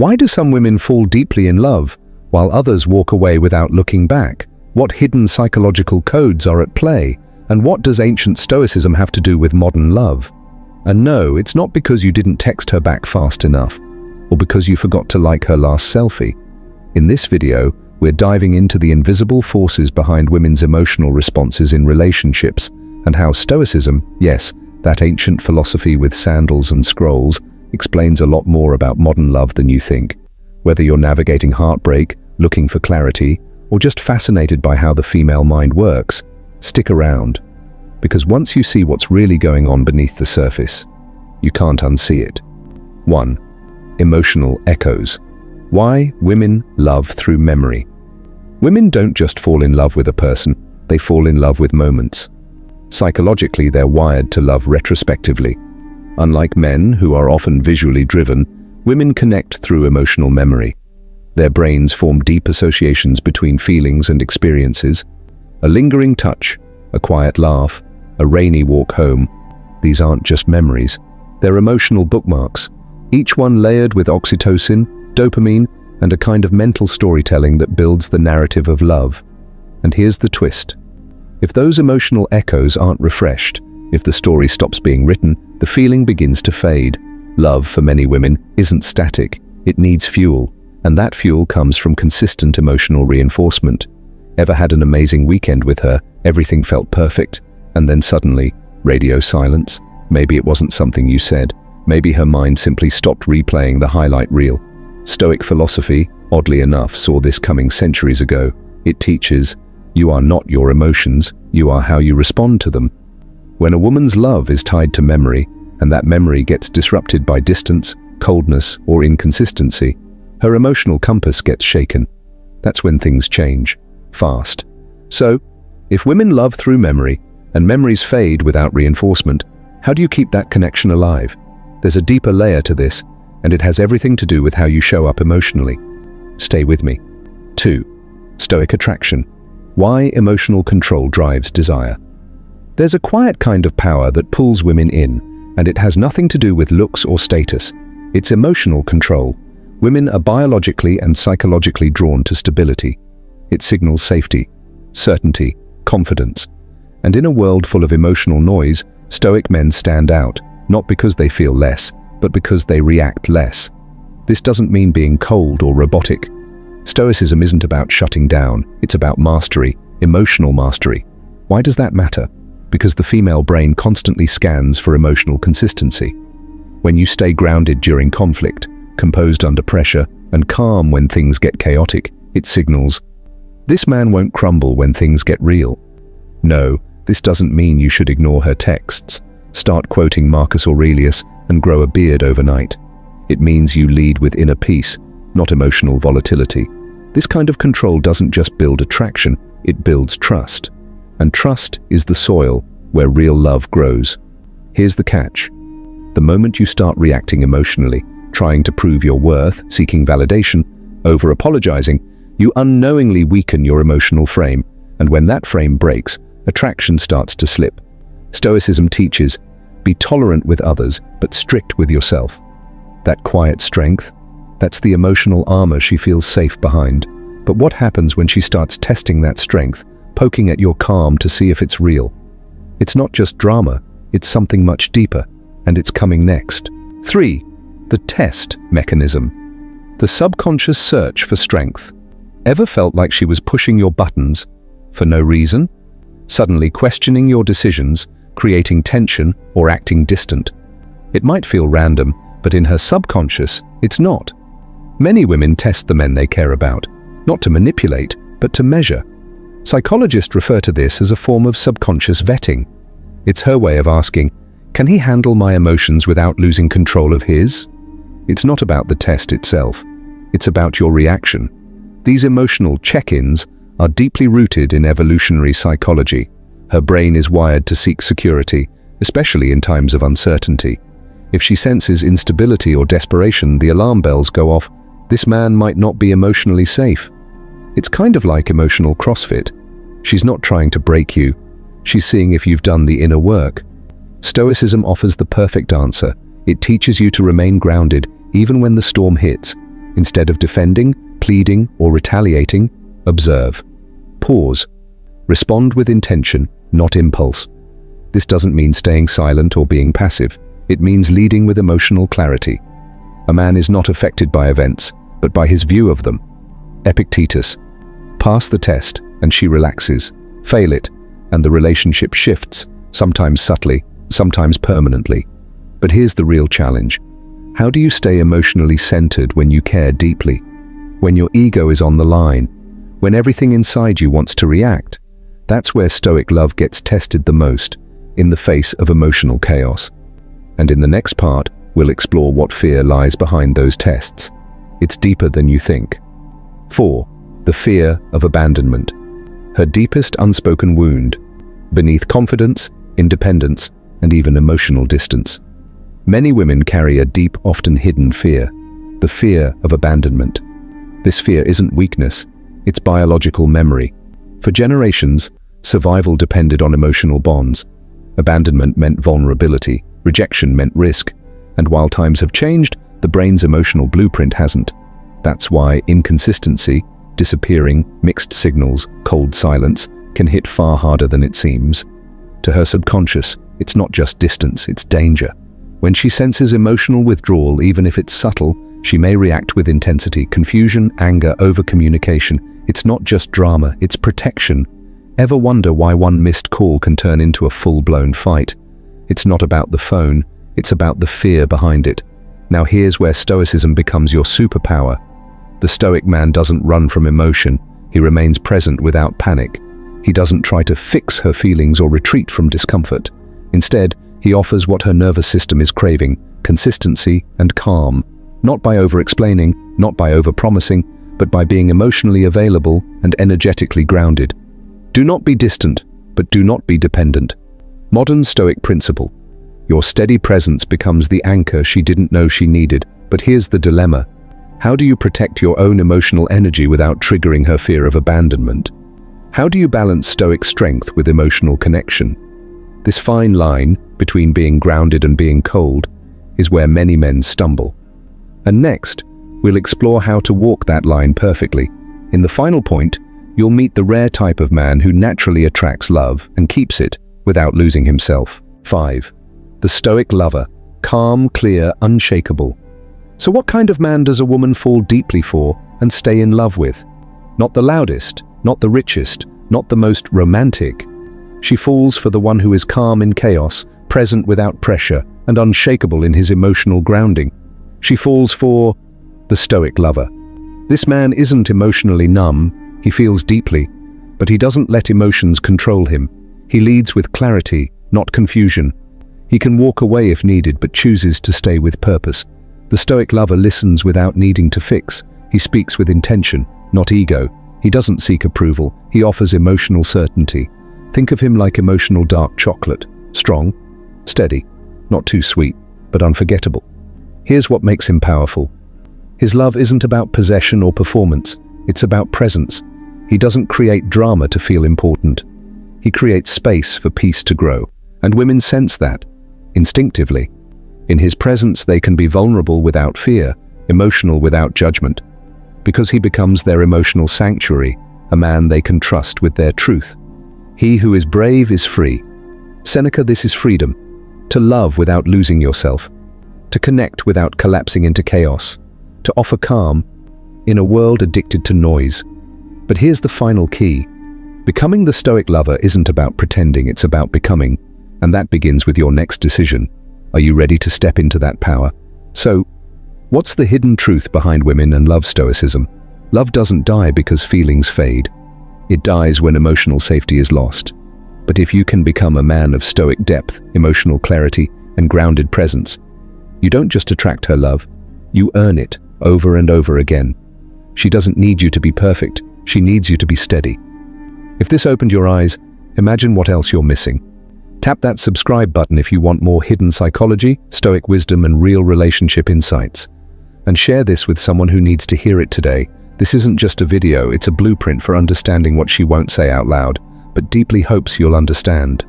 Why do some women fall deeply in love, while others walk away without looking back? What hidden psychological codes are at play? And what does ancient Stoicism have to do with modern love? And no, it's not because you didn't text her back fast enough, or because you forgot to like her last selfie. In this video, we're diving into the invisible forces behind women's emotional responses in relationships, and how Stoicism, yes, that ancient philosophy with sandals and scrolls, explains a lot more about modern love than you think. Whether you're navigating heartbreak, looking for clarity, or just fascinated by how the female mind works, stick around. Because once you see what's really going on beneath the surface, you can't unsee it. 1. Emotional echoes. Why women love through memory. Women don't just fall in love with a person, they fall in love with moments. Psychologically, they're wired to love retrospectively. Unlike men, who are often visually driven, women connect through emotional memory. Their brains form deep associations between feelings and experiences. A lingering touch, a quiet laugh, a rainy walk home. These aren't just memories, they're emotional bookmarks, each one layered with oxytocin, dopamine, and a kind of mental storytelling that builds the narrative of love. And here's the twist. If those emotional echoes aren't refreshed, if the story stops being written, the feeling begins to fade. Love, for many women, isn't static, it needs fuel, and that fuel comes from consistent emotional reinforcement. Ever had an amazing weekend with her, everything felt perfect, and then suddenly, radio silence? Maybe it wasn't something you said. Maybe her mind simply stopped replaying the highlight reel. Stoic philosophy, oddly enough, saw this coming centuries ago. It teaches, you are not your emotions, you are how you respond to them. When a woman's love is tied to memory, and that memory gets disrupted by distance, coldness, or inconsistency, her emotional compass gets shaken. That's when things change, fast. So, if women love through memory, and memories fade without reinforcement, how do you keep that connection alive? There's a deeper layer to this, and it has everything to do with how you show up emotionally. Stay with me. 2. Stoic attraction. Why emotional control drives desire. There's a quiet kind of power that pulls women in, and it has nothing to do with looks or status. It's emotional control. Women are biologically and psychologically drawn to stability. It signals safety, certainty, confidence. And in a world full of emotional noise, Stoic men stand out, not because they feel less, but because they react less. This doesn't mean being cold or robotic. Stoicism isn't about shutting down, it's about mastery, emotional mastery. Why does that matter? Because the female brain constantly scans for emotional consistency. When you stay grounded during conflict, composed under pressure, and calm when things get chaotic, it signals, this man won't crumble when things get real. No, this doesn't mean you should ignore her texts, start quoting Marcus Aurelius, and grow a beard overnight. It means you lead with inner peace, not emotional volatility. This kind of control doesn't just build attraction, it builds trust. And trust is the soil where real love grows. Here's the catch. The moment you start reacting emotionally, trying to prove your worth, seeking validation, over-apologizing, you unknowingly weaken your emotional frame, and when that frame breaks, attraction starts to slip. Stoicism teaches, be tolerant with others, but strict with yourself. That quiet strength, that's the emotional armor she feels safe behind. But what happens when she starts testing that strength, poking at your calm to see if it's real? It's not just drama, it's something much deeper, and it's coming next. 3. The test mechanism. The subconscious search for strength. Ever felt like she was pushing your buttons for no reason? Suddenly questioning your decisions, creating tension, or acting distant. It might feel random, but in her subconscious, it's not. Many women test the men they care about, not to manipulate, but to measure. Psychologists refer to this as a form of subconscious vetting. It's her way of asking, can he handle my emotions without losing control of his? It's not about the test itself. It's about your reaction. These emotional check-ins are deeply rooted in evolutionary psychology. Her brain is wired to seek security, especially in times of uncertainty. If she senses instability or desperation, the alarm bells go off. This man might not be emotionally safe. It's kind of like emotional CrossFit. She's not trying to break you. She's seeing if you've done the inner work. Stoicism offers the perfect answer. It teaches you to remain grounded even when the storm hits. Instead of defending, pleading, or retaliating, observe. Pause. Respond with intention, not impulse. This doesn't mean staying silent or being passive. It means leading with emotional clarity. A man is not affected by events, but by his view of them. Epictetus. Pass the test, and she relaxes. Fail it, and the relationship shifts, sometimes subtly, sometimes permanently. But here's the real challenge. How do you stay emotionally centered when you care deeply? When your ego is on the line? When everything inside you wants to react? That's where Stoic love gets tested the most, in the face of emotional chaos. And in the next part, we'll explore what fear lies behind those tests. It's deeper than you think. 4. The fear of abandonment. Her deepest unspoken wound, beneath confidence, independence, and even emotional distance. Many women carry a deep, often hidden fear, the fear of abandonment. This fear isn't weakness, it's biological memory. For generations, survival depended on emotional bonds. Abandonment meant vulnerability, rejection meant risk, and while times have changed, the brain's emotional blueprint hasn't. That's why inconsistency, disappearing, mixed signals, cold silence, can hit far harder than it seems. To her subconscious, it's not just distance, it's danger. When she senses emotional withdrawal, even if it's subtle, she may react with intensity, confusion, anger, over-communication. It's not just drama, it's protection. Ever wonder why one missed call can turn into a full-blown fight? It's not about the phone, it's about the fear behind it. Now here's where Stoicism becomes your superpower. The Stoic man doesn't run from emotion, he remains present without panic. He doesn't try to fix her feelings or retreat from discomfort. Instead, he offers what her nervous system is craving, consistency and calm. Not by over-explaining, not by over-promising, but by being emotionally available and energetically grounded. Do not be distant, but do not be dependent. Modern Stoic principle. Your steady presence becomes the anchor she didn't know she needed. But here's the dilemma. How do you protect your own emotional energy without triggering her fear of abandonment? How do you balance Stoic strength with emotional connection? This fine line between being grounded and being cold is where many men stumble. And next, we'll explore how to walk that line perfectly. In the final point, you'll meet the rare type of man who naturally attracts love and keeps it without losing himself. 5. The Stoic Lover. Calm, clear, unshakable. So what kind of man does a woman fall deeply for and stay in love with? Not the loudest, not the richest, not the most romantic. She falls for the one who is calm in chaos, present without pressure, and unshakable in his emotional grounding. She falls for the Stoic Lover. This man isn't emotionally numb, he feels deeply, but he doesn't let emotions control him. He leads with clarity, not confusion. He can walk away if needed, but chooses to stay with purpose. The Stoic Lover listens without needing to fix. He speaks with intention, not ego. He doesn't seek approval, he offers emotional certainty. Think of him like emotional dark chocolate, strong, steady, not too sweet, but unforgettable. Here's what makes him powerful. His love isn't about possession or performance, it's about presence. He doesn't create drama to feel important. He creates space for peace to grow, and women sense that, instinctively. In his presence they can be vulnerable without fear, emotional without judgment, because he becomes their emotional sanctuary, a man they can trust with their truth. He who is brave is free. Seneca, this is freedom. To love without losing yourself. To connect without collapsing into chaos. To offer calm in a world addicted to noise. But here's the final key. Becoming the Stoic Lover isn't about pretending, it's about becoming. And that begins with your next decision. Are you ready to step into that power? So, what's the hidden truth behind women and love Stoicism? Love doesn't die because feelings fade. It dies when emotional safety is lost. But if you can become a man of Stoic depth, emotional clarity, and grounded presence, you don't just attract her love, you earn it over and over again. She doesn't need you to be perfect, she needs you to be steady. If this opened your eyes, imagine what else you're missing. Tap that subscribe button if you want more hidden psychology, Stoic wisdom, and real relationship insights. And share this with someone who needs to hear it today. This isn't just a video, it's a blueprint for understanding what she won't say out loud, but deeply hopes you'll understand.